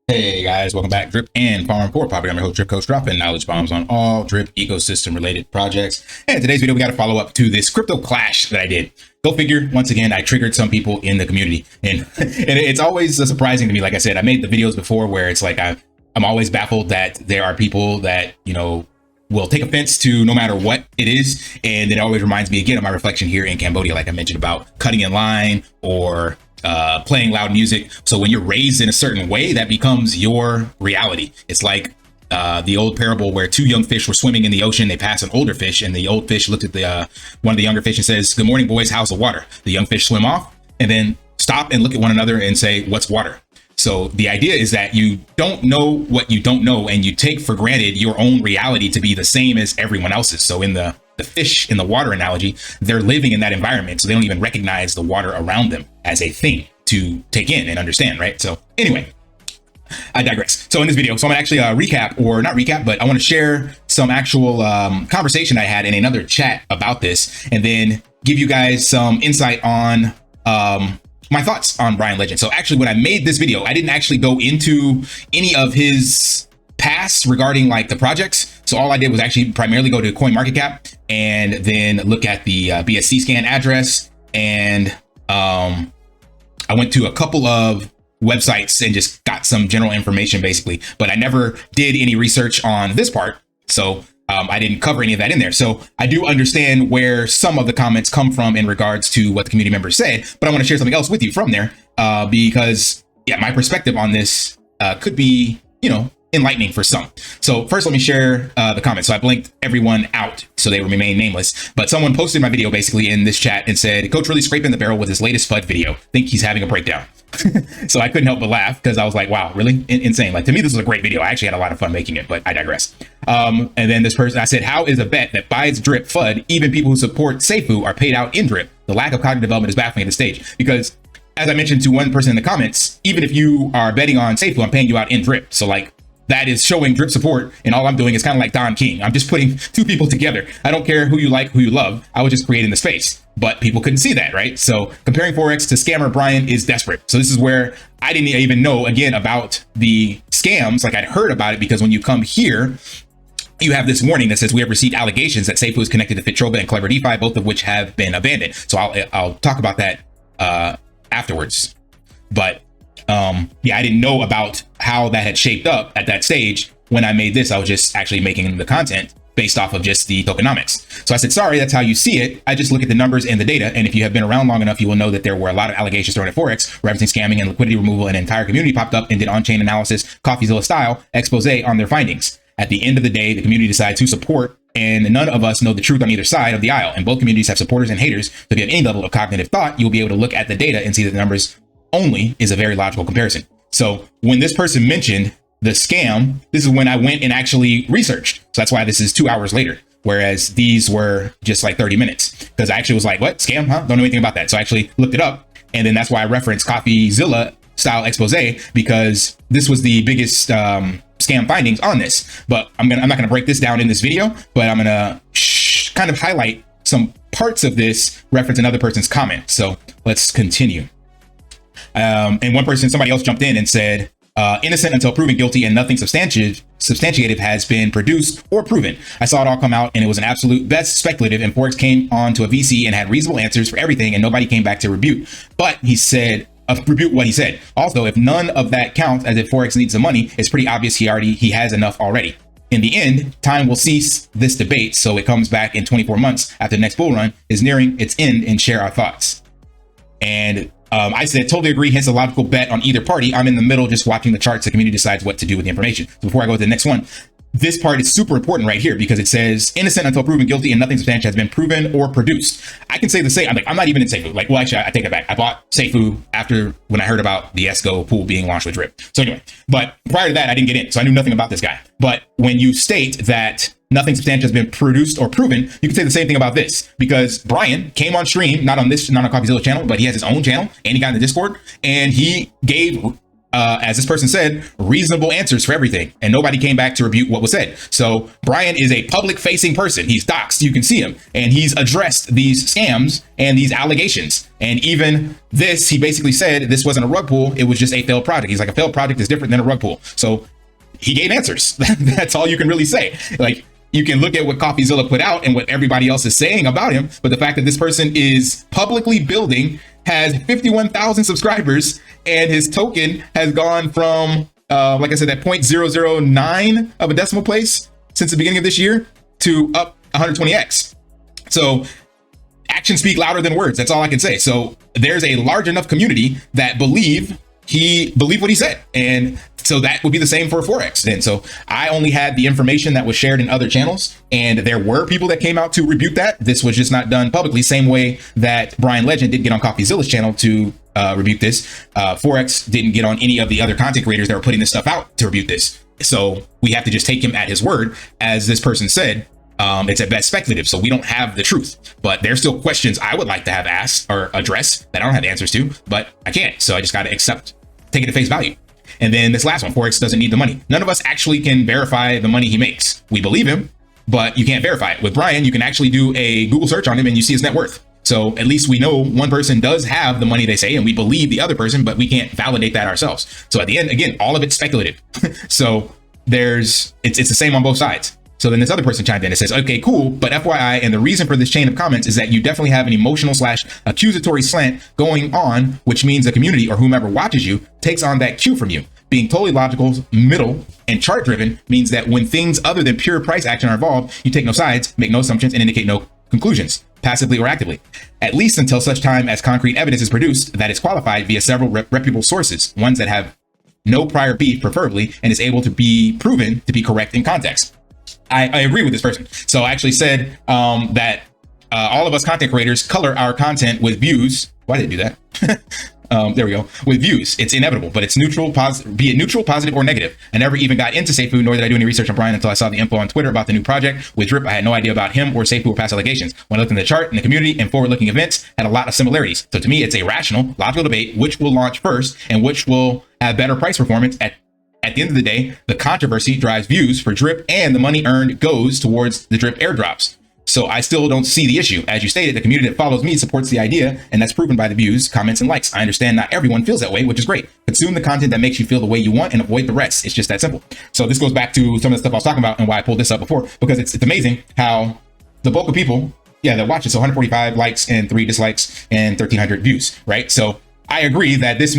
Hey guys, welcome back. Drip and Farm for Property. I'm your host, Drip Coach, dropping knowledge bombs on all drip ecosystem related projects. And in today's video, we got to follow up to this crypto clash that I did. Go figure, once again, I triggered some people in the community. And it's always surprising to me. Like I said, I made the videos before where it's like I'm always baffled that there are people that, will take offense to no matter what it is. And it always reminds me again of my reflection here in Cambodia, like I mentioned about cutting in line or playing loud music. So when you're raised in a certain way, that becomes your reality. It's like the old parable where two young fish were swimming in the ocean. They passed an older fish, and the old fish looked at the one of the younger fish and says, "Good morning, boys. How's the water?" The young fish swim off and then stop and look at one another and say, "What's water?" So the idea is that you don't know what you don't know, and you take for granted your own reality to be the same as everyone else's. So in the fish in the water analogy, they're living in that environment, so they don't even recognize the water around them as a thing to take in and understand, right? So anyway, I digress. So in this video, so I'm gonna actually recap, or not recap, but I want to share some actual conversation I had in another chat about this, and then give you guys some insight on my thoughts on Bryan Legend. So actually, when I made this video, I didn't actually go into any of his past regarding like the projects. So all I did was actually primarily go to CoinMarketCap and then look at the BSC scan address. And I went to a couple of websites and just got some general information basically, but I never did any research on this part. So I didn't cover any of that in there. So I do understand where some of the comments come from in regards to what the community members said, but I want to share something else with you from there because yeah, my perspective on this could be, enlightening for some. So first, let me share the comments. So I blinked everyone out so they remain nameless, but someone posted my video basically in this chat and said, "Coach really scraping the barrel with his latest FUD video. Think he's having a breakdown." So I couldn't help but laugh because I was like, wow, really insane. Like, to me, this was a great video. I actually had a lot of fun making it, but I digress. And then this person, I said, "How is a bet that buys drip FUD, even people who support Seifu are paid out in drip? The lack of cognitive development is baffling at this stage." Because as I mentioned to one person in the comments, even if you are betting on Seifu, I'm paying you out in drip. So like, that is showing drip support, and all I'm doing is kind of like Don King. I'm just putting two people together. I don't care who you like, who you love. I was just creating the space, but people couldn't see that, right? So comparing Forex to scammer Bryan is desperate. So this is where I didn't even know again about the scams. Like, I'd heard about it because when you come here, you have this warning that says we have received allegations that Seifu is connected to Fitroba and Clever DeFi, both of which have been abandoned. So I'll talk about that afterwards. But yeah, I didn't know about how that had shaped up at that stage. When I made this, I was just actually making the content based off of just the tokenomics. So I said, sorry, that's how you see it. I just look at the numbers and the data. And if you have been around long enough, you will know that there were a lot of allegations thrown at Forex, referencing scamming and liquidity removal. And an entire community popped up and did on-chain analysis, CoffeeZilla style expose on their findings. At the end of the day, the community decides who support, and none of us know the truth on either side of the aisle. And both communities have supporters and haters. So if you have any level of cognitive thought, you'll be able to look at the data and see that the numbers only is a very logical comparison. So when this person mentioned the scam, this is when I went and actually researched. So that's why this is 2 hours later, whereas these were just like 30 minutes, because I actually was like, what, scam, huh? Don't know anything about that. So I actually looked it up. And then that's why I referenced CoffeeZilla style expose, because this was the biggest scam findings on this. But I'm not going to break this down in this video, but I'm going to kind of highlight some parts of this reference another person's comment. So let's continue. And one person, somebody else jumped in and said, innocent until proven guilty, and nothing substantiative has been produced or proven. I saw it all come out, and it was an absolute best speculative, and Forex came on to a VC and had reasonable answers for everything, and nobody came back to rebuke. But he said, rebuke what he said. Also, if none of that counts as if Forex needs the money, it's pretty obvious he has enough already. In the end, time will cease this debate, so it comes back in 24 months after the next bull run is nearing its end, and share our thoughts. And I said, totally agree, hence a logical bet on either party. I'm in the middle just watching the charts. The community decides what to do with the information. So before I go to the next one, this part is super important right here because it says innocent until proven guilty and nothing substantial has been proven or produced. I can say the same. I'm not even in Seifu. Like, well, actually, I take that back. I bought Seifu after when I heard about the Esco pool being launched with drip. So anyway, but prior to that, I didn't get in. So I knew nothing about this guy. But when you state that nothing substantial has been produced or proven, you can say the same thing about this, because Bryan came on stream, not on CoffeeZilla channel, but he has his own channel and he got in the Discord, and he gave as this person said, reasonable answers for everything, and nobody came back to rebuke what was said. So Bryan is a public facing person. He's doxxed, you can see him, and he's addressed these scams and these allegations. And even this, he basically said this wasn't a rug pull, it was just a failed project. He's like, a failed project is different than a rug pull. So he gave answers. That's all you can really say. Like, you can look at what CoffeeZilla put out and what everybody else is saying about him, but the fact that this person is publicly building, has 51,000 subscribers, and his token has gone from, like I said, that 0.009 of a decimal place since the beginning of this year to up 120x. So actions speak louder than words. That's all I can say. So there's a large enough community that believed what he said. And so that would be the same for Forex then. So I only had the information that was shared in other channels, and there were people that came out to rebuke that. This was just not done publicly, same way that Bryan Legend did get on CoffeeZilla's channel to rebuke this. Forex didn't get on any of the other content creators that were putting this stuff out to rebuke this. So we have to just take him at his word. As this person said, it's at best speculative, so we don't have the truth, but there's still questions I would like to have asked or addressed that I don't have answers to, but I can't. So I just got to take it at face value. And then this last one, Forex doesn't need the money. None of us actually can verify the money he makes. We believe him, but you can't verify it. With Bryan, you can actually do a Google search on him and you see his net worth. So at least we know one person does have the money they say, and we believe the other person, but we can't validate that ourselves. So at the end, again, all of it's speculative. So it's the same on both sides. So then this other person chimed in and says, okay, cool, but FYI, and the reason for this chain of comments is that you definitely have an emotional / accusatory slant going on, which means the community or whomever watches you takes on that cue from you. Being totally logical, middle, and chart driven means that when things other than pure price action are involved, you take no sides, make no assumptions, and indicate no conclusions, passively or actively, at least until such time as concrete evidence is produced that is qualified via several reputable sources, ones that have no prior beef preferably, and is able to be proven to be correct in context. I agree with this person. So I actually said that all of us content creators color our content with views. Why did I do that? There we go. With views, it's inevitable, but it's neutral, be it neutral, positive, or negative. I never even got into Seifu, nor did I do any research on Bryan until I saw the info on Twitter about the new project. With Drip, I had no idea about him or Seifu or past allegations. When I looked in the chart and the community and forward-looking events had a lot of similarities. So to me, it's a rational, logical debate, which will launch first and which will have better price performance. At the end of the day, the controversy drives views for Drip, and the money earned goes towards the Drip airdrops. So I still don't see the issue. As you stated, the community that follows me supports the idea, and that's proven by the views, comments, and likes. I understand not everyone feels that way, which is great. Consume the content that makes you feel the way you want and avoid the rest. It's just that simple. So this goes back to some of the stuff I was talking about and why I pulled this up before, because it's amazing how the bulk of people, that watch it, so 145 likes and 3 dislikes and 1,300 views, right? So I agree that this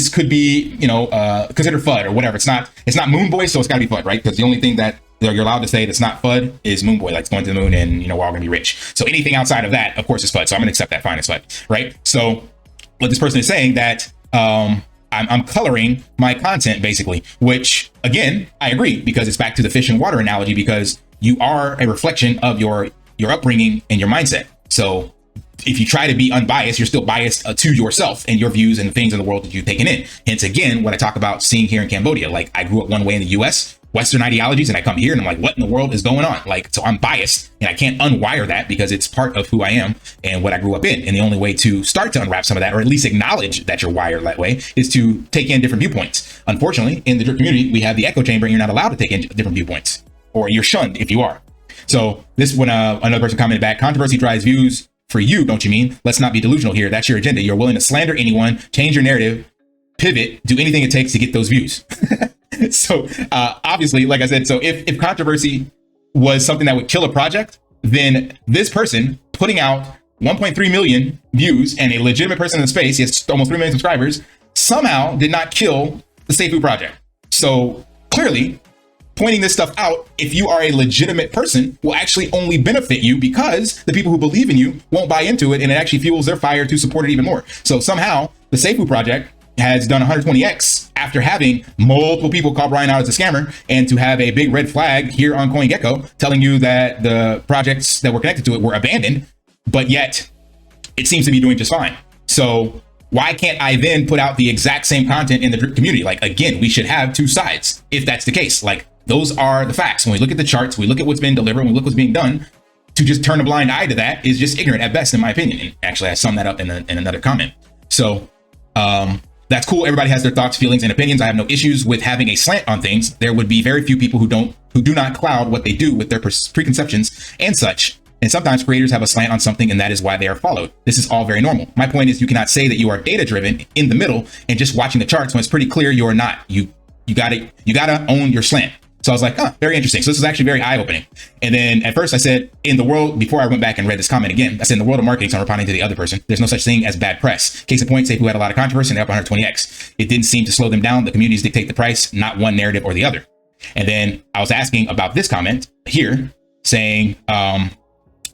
could be, considered FUD or whatever. It's not Moon Boy, so it's gotta be FUD, right? Because the only thing that you're allowed to say that's not FUD is Moon Boy, like it's going to the moon and, we're all gonna be rich. So anything outside of that, of course, is FUD. So I'm gonna accept that fine as FUD, right? So what this person is saying that I'm coloring my content basically, which again, I agree, because it's back to the fish and water analogy, because you are a reflection of your upbringing and your mindset. So if you try to be unbiased, you're still biased to yourself and your views and the things in the world that you've taken in. Hence, again, what I talk about seeing here in Cambodia, like I grew up one way in the US, Western ideologies, and I come here and I'm like, what in the world is going on? Like, so I'm biased and I can't unwire that because it's part of who I am and what I grew up in. And the only way to start to unwrap some of that, or at least acknowledge that you're wired that way, is to take in different viewpoints. Unfortunately, in the Drip community, we have the echo chamber and you're not allowed to take in different viewpoints, or you're shunned if you are. So this, when another person commented back, controversy drives views for you, don't you mean? Let's not be delusional here. That's your agenda. You're willing to slander anyone, change your narrative, pivot, do anything it takes to get those views. So obviously, like I said, so if controversy was something that would kill a project, then this person putting out 1.3 million views and a legitimate person in the space, he has almost 3 million subscribers, somehow did not kill the Seifu project. So clearly, pointing this stuff out, if you are a legitimate person, will actually only benefit you, because the people who believe in you won't buy into it, and it actually fuels their fire to support it even more. So somehow the Seifu project has done 120x after having multiple people call Bryan out as a scammer, and to have a big red flag here on CoinGecko telling you that the projects that were connected to it were abandoned, but yet it seems to be doing just fine. So why can't I then put out the exact same content in the Drip community? Like, again, we should have two sides if that's the case. Like, those are the facts. When we look at the charts, we look at what's been delivered, when we look what's being done, to just turn a blind eye to that is just ignorant at best, in my opinion. And actually, I summed that up in another comment. So that's cool. Everybody has their thoughts, feelings, and opinions. I have no issues with having a slant on things. There would be very few people who do not cloud what they do with their preconceptions and such. And sometimes creators have a slant on something, and that is why they are followed. This is all very normal. My point is, you cannot say that you are data driven in the middle and just watching the charts when it's pretty clear you are not. You gotta own your slant. So I was like, very interesting. So this is actually very eye-opening. And then at first I said, in the world, before I went back and read this comment again, I said, in the world of marketing, so I'm responding to the other person, there's no such thing as bad press. Case in point, say who had a lot of controversy and they're up 120x. It didn't seem to slow them down. The communities dictate the price, not one narrative or the other. And then I was asking about this comment here saying,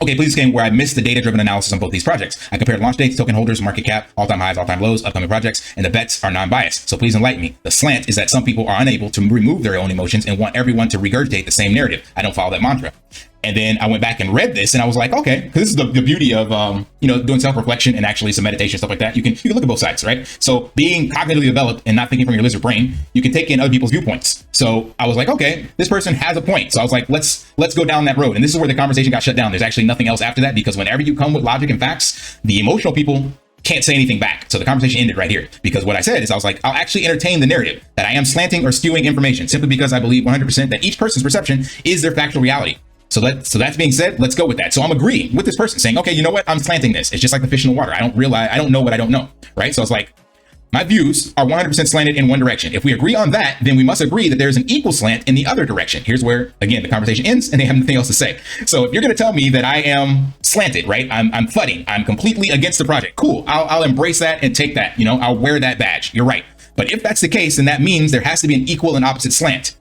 okay, please explain where I missed the data-driven analysis on both these projects. I compared launch dates, token holders, market cap, all-time highs, all-time lows, upcoming projects, and the bets are non-biased. So please enlighten me. The slant is that some people are unable to remove their own emotions and want everyone to regurgitate the same narrative. I don't follow that mantra. And then I went back and read this and I was like, okay, because this is the beauty of, doing self-reflection and actually some meditation, stuff like that. You can look at both sides, right? So being cognitively developed and not thinking from your lizard brain, you can take in other people's viewpoints. So I was like, okay, this person has a point. So I was like, let's go down that road. And this is where the conversation got shut down. There's actually nothing else after that, because whenever you come with logic and facts, the emotional people can't say anything back. So the conversation ended right here, because what I said is I was like, I'll actually entertain the narrative that I am slanting or skewing information simply because I believe 100% that each person's perception is their factual reality. So that's being said, let's go with that. So I'm agreeing with this person saying, okay, you know what? I'm slanting this. It's just like the fish in the water. I don't know what I don't know. Right. So it's like, my views are 100% slanted in one direction. If we agree on that, then we must agree that there's an equal slant in the other direction. Here's where, again, the conversation ends and they have nothing else to say. So if you're going to tell me that I am slanted, right? I'm fudding. I'm completely against the project. Cool. I'll embrace that and take that. I'll wear that badge. You're right. But if that's the case, then that means there has to be an equal and opposite slant.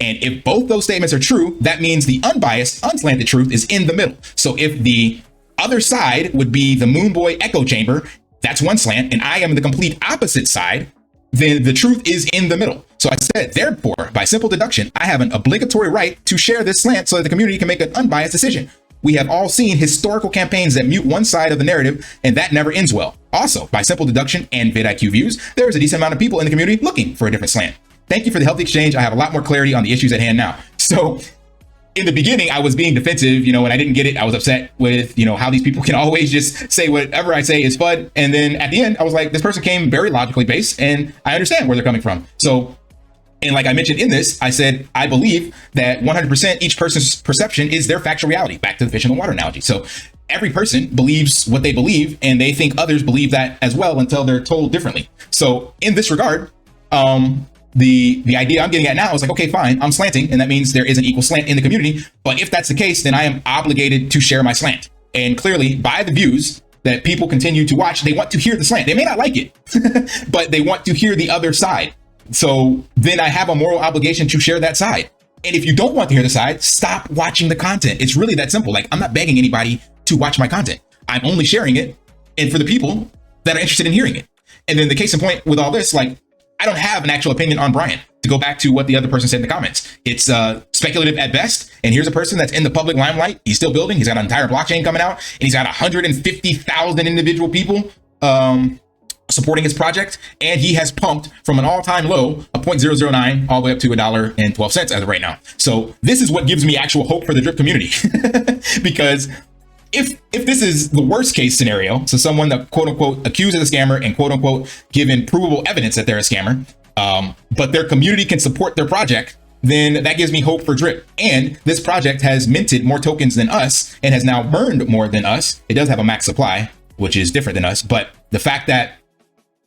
And if both those statements are true, that means the unbiased, unslanted truth is in the middle. So if the other side would be the moon boy echo chamber, that's one slant, and I am the complete opposite side, then the truth is in the middle. So I said, therefore, by simple deduction, I have an obligatory right to share this slant so that the community can make an unbiased decision. We have all seen historical campaigns that mute one side of the narrative, and that never ends well. Also, by simple deduction and vidIQ views, there is a decent amount of people in the community looking for a different slant. Thank you for the healthy exchange. I have a lot more clarity on the issues at hand now. So in the beginning, I was being defensive, when I didn't get it, I was upset with, how these people can always just say whatever I say is FUD. And then at the end, I was like, this person came very logically based and I understand where they're coming from. So, and like I mentioned in this, I said, I believe that 100% each person's perception is their factual reality, back to the fish in the water analogy. So every person believes what they believe and they think others believe that as well until they're told differently. So in this regard, the idea I'm getting at now is like, okay, fine, I'm slanting, and that means there is an equal slant in the community. But if that's the case, then I am obligated to share my slant. And clearly, by the views that people continue to watch, they want to hear the slant. They may not like it, but they want to hear the other side. So then I have a moral obligation to share that side. And if you don't want to hear the side, stop watching the content. It's really that simple. Like, I'm not begging anybody to watch my content. I'm only sharing it, and for the people that are interested in hearing it. And then the case in point with all this, like, I don't have an actual opinion on Bryan. To go back to what the other person said in the comments, it's speculative at best. And here's a person that's in the public limelight. He's still building. He's got an entire blockchain coming out, and he's got 150,000 individual people supporting his project. And he has pumped from an all-time low of 0.009 all the way up to $1.12 as of right now. So this is what gives me actual hope for the drip community, because if this is the worst case scenario, so someone that quote unquote accuses a scammer and quote unquote given provable evidence that they're a scammer, but their community can support their project, then that gives me hope for drip. And this project has minted more tokens than us and has now burned more than us. It does have a max supply, which is different than us, but the fact that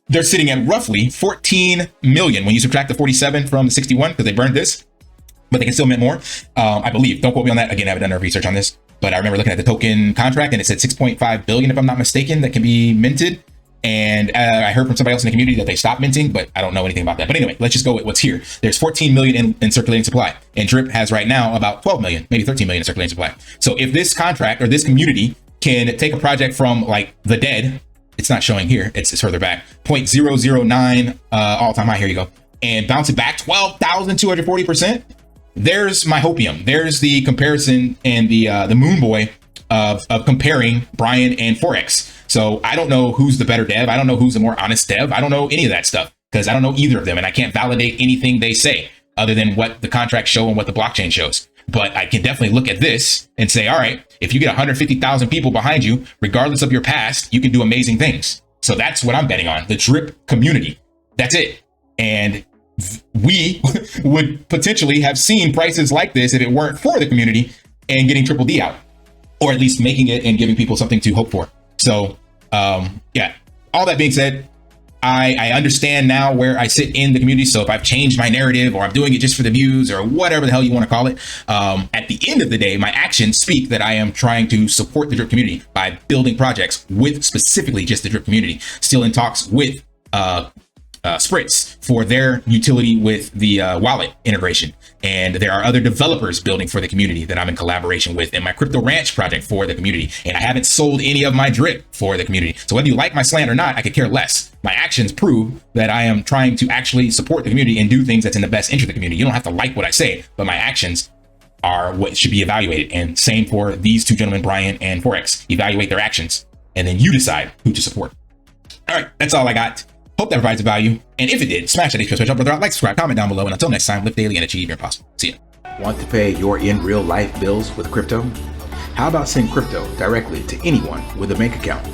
they're sitting at roughly 14 million when you subtract the 47 from the 61, because they burned this, but they can still mint more, I believe. Don't quote me on that. Again, I haven't done no research on this. But I remember looking at the token contract and it said 6.5 billion, if I'm not mistaken, that can be minted. And I heard from somebody else in the community that they stopped minting, but I don't know anything about that. But anyway, let's just go with what's here. There's 14 million in circulating supply, and Drip has right now about 12 million, maybe 13 million in circulating supply. So if this contract or this community can take a project from like the dead, it's not showing here, it's further back, 0.009 all-time high, here you go, and bounce it back 12,240%. There's my hopium. There's the comparison and the moon boy of comparing Bryan and Forex. So I don't know who's the better dev. I don't know who's the more honest dev. I don't know any of that stuff because I don't know either of them. And I can't validate anything they say other than what the contracts show and what the blockchain shows. But I can definitely look at this and say, all right, if you get 150,000 people behind you, regardless of your past, you can do amazing things. So that's what I'm betting on, the drip community. That's it. And we would potentially have seen prices like this if it weren't for the community and getting Triple D out, or at least making it and giving people something to hope for. So yeah, all that being said, I understand now where I sit in the community. So if I've changed my narrative, or I'm doing it just for the views, or whatever the hell you want to call it, at the end of the day, my actions speak that I am trying to support the Drip community by building projects with specifically just the Drip community. Still in talks with Spritz for their utility with the wallet integration. And there are other developers building for the community that I'm in collaboration with in my Crypto Ranch project for the community. And I haven't sold any of my drip for the community. So whether you like my slant or not, I could care less. My actions prove that I am trying to actually support the community and do things that's in the best interest of the community. You don't have to like what I say, but my actions are what should be evaluated. And same for these two gentlemen, Bryan and Forex. Evaluate their actions, and then you decide who to support. All right, that's all I got. Hope that provides value. And if it did, smash that HPS switch up, brother. Like, subscribe, comment down below. And until next time, live daily and achieve your impossible. See ya. Want to pay your in real life bills with crypto? How about send crypto directly to anyone with a bank account?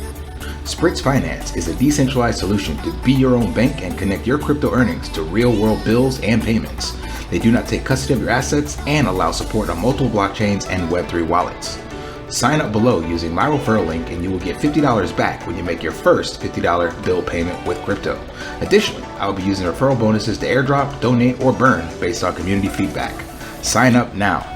Spritz Finance is a decentralized solution to be your own bank and connect your crypto earnings to real world bills and payments. They do not take custody of your assets and allow support on multiple blockchains and Web3 wallets. Sign up below using my referral link and you will get $50 back when you make your first $50 bill payment with crypto. Additionally, I will be using referral bonuses to airdrop, donate, or burn based on community feedback. Sign up now.